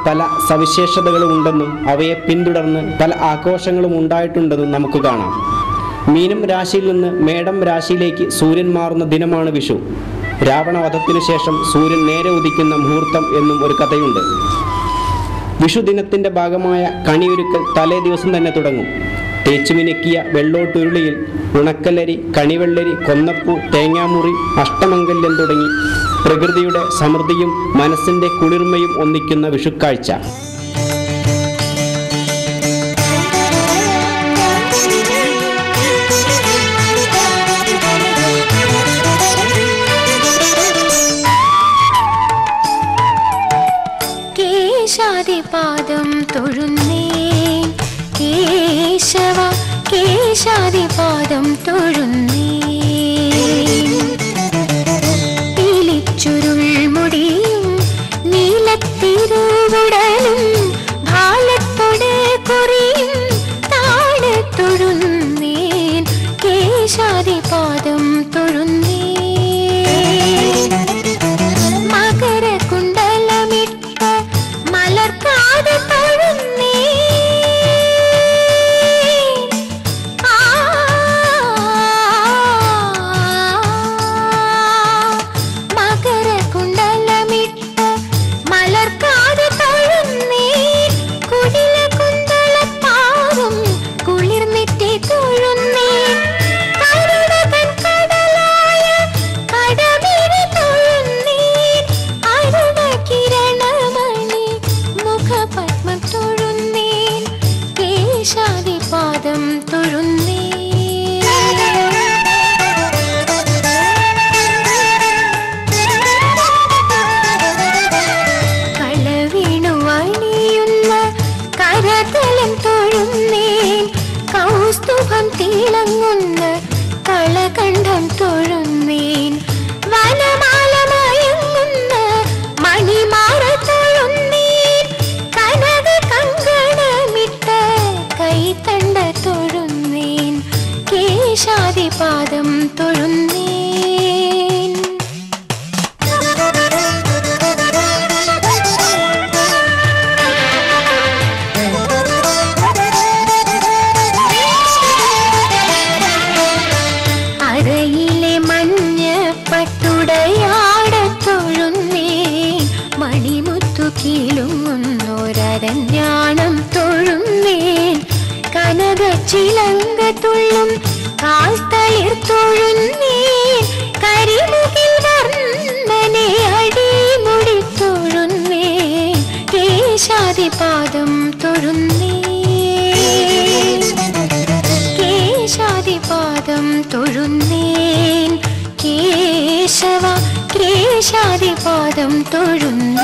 പല സവിശേഷതകളും ഉണ്ടെന്നും അവയെ പിന്തുടർന്ന് പല ആഘോഷങ്ങളും ഉണ്ടായിട്ടുണ്ടെന്നും നമുക്ക് കാണാം. മീനം രാശിയിൽ നിന്ന് മേടം രാശിയിലേക്ക് സൂര്യൻ മാറുന്ന ദിനമാണ് വിഷു. രാവണവധത്തിനു ശേഷം സൂര്യൻ നേരെ ഉദിക്കുന്ന മുഹൂർത്തം എന്നും ഒരു കഥയുണ്ട്. വിഷു ദിനത്തിൻ്റെ ഭാഗമായ കണിയൊരുക്കൽ തലേ ദിവസം തന്നെ തുടങ്ങും. തേച്ചുമിനുക്കിയ വെള്ളോട്ടുരുളിയിൽ ഉണക്കലരി, കണിവെള്ളരി, കൊന്നപ്പൂ, തേങ്ങാമുറി, അഷ്ടമംഗല്യം തുടങ്ങി പ്രകൃതിയുടെ സമൃദ്ധിയും മനസ്സിൻ്റെ കുളിർമയും ഒന്നിക്കുന്ന വിഷുക്കാഴ്ച. കേശാദിപാദം തൊഴുന്നേ കേശവ, കേശാദിപാദം തൊഴുന്നേ. പീലിച്ചുരുൾ മുടിയും നീലത്തിരുവുടലും ഭാലത്തോട് കുറിയും താഴെ തൊഴുന്നേൻ. കേശാദിപാദം തൊഴുന്നേ. മകരകുണ്ടലമിട്ട് മലർക്കാതെ തൊഴുന്നേ. മകരകുണ്ടലമിട്ട് മലർക്കാതെ തൊഴുന്നേ. കുടില കുന്തളപ്പാവും കുളിർന്നിട്ടേ തൊഴുന്നേ. കരുണതൻ കടലായ കടമിഴി തൊഴുന്നേ. അരുണകിരണമണി മുഖപത്മം തൊഴുന്നേ. കേശാദിപാദം തൊഴുന്നേ. കളവീണുവണിയുന്ന കരതലം തൊഴുന്നേൻ. കൗസ്തുഭം തിളങ്ങുന്ന കളകണ്ഠം തൊഴുന്നേൻ. വനമാല മയങ്ങുന്ന മണിമാറ തൊഴുന്നേൻ. കനക കങ്കണമിട്ട കൈത്തണ്ട തൊഴുന്നേൻ. കേശാദിപാദം തൊഴുന്നേൻ. അരയിലെ മഞ്ഞപ്പട്ടുടയാട തൊഴുന്നേൻ. മണിമുത്തു കീലുങ്ങുന്നൊരരഞ്ഞാണം തൊഴുന്നേൻ. കനകച്ചിലങ്ക തുള്ളും കാൽത്തളിർ തൊഴുന്നേൻ. കരിമുകിൽ വർണ്ണനെ അടിമുടി തൊഴുന്നേൻ. കേശാദിപാദം തൊഴുന്നേൻ. കേശാദിപാദം തൊഴുന്നേൻ. കേശവ, കേശാദിപാദം തൊഴുന്നേൻ.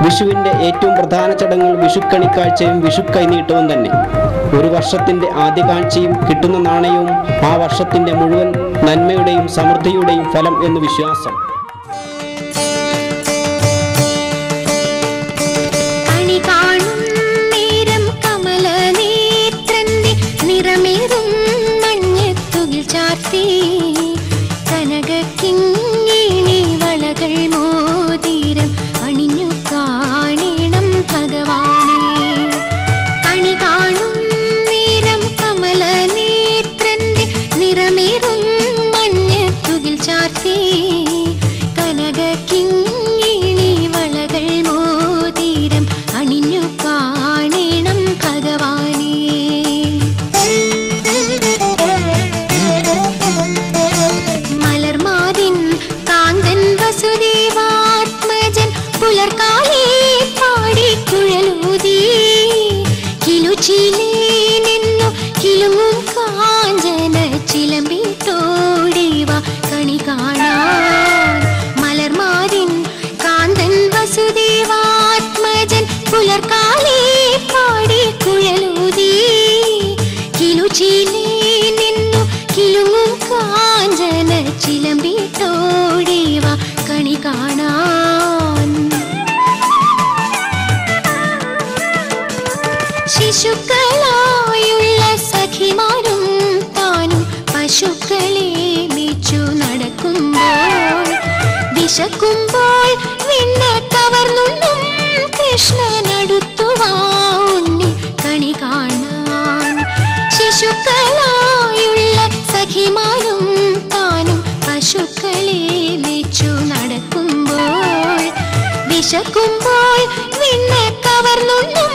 വിഷുവിൻ്റെ ഏറ്റവും പ്രധാന ചടങ്ങുകൾ വിഷുക്കണിക്കാഴ്ചയും വിഷുക്കൈനീട്ടവും തന്നെ. ഒരു വർഷത്തിൻ്റെ ആദ്യ കാഴ്ചയും കിട്ടുന്ന നാണയവും ആ വർഷത്തിൻ്റെ മുഴുവൻ നന്മയുടെയും സമൃദ്ധിയുടെയും ഫലം എന്ന് വിശ്വാസം. കണി കാണും നേരം കമലനേത്രന്റെ നിറമേറും മഞ്ഞത്തുകിൽ ചാർത്തി. കനകക്കിങ്ങിണി വളകൾ മോതിരം അണിഞ്ഞു കാണണം ഭഗവാനെ. കണി കാണും നേരം കമലനേത്രന്റെ നിറമേറും മഞ്ഞത്തുകിൽ ചാർത്തി. വിശക്കുമ്പോൾ വിണ്ണെ കവർന്നുണ്ണും കൃഷ്ണനടുത്തു വാ ഉണ്ണി കണി കാണാൻ. ശിശുക്കളായുള്ള സഖിമാരും താനും പശുക്കളെ വെച്ചു നടക്കുമ്പോൾ വിശക്കുമ്പോൾ വിണ്ണെ കവർന്നുണ്ണും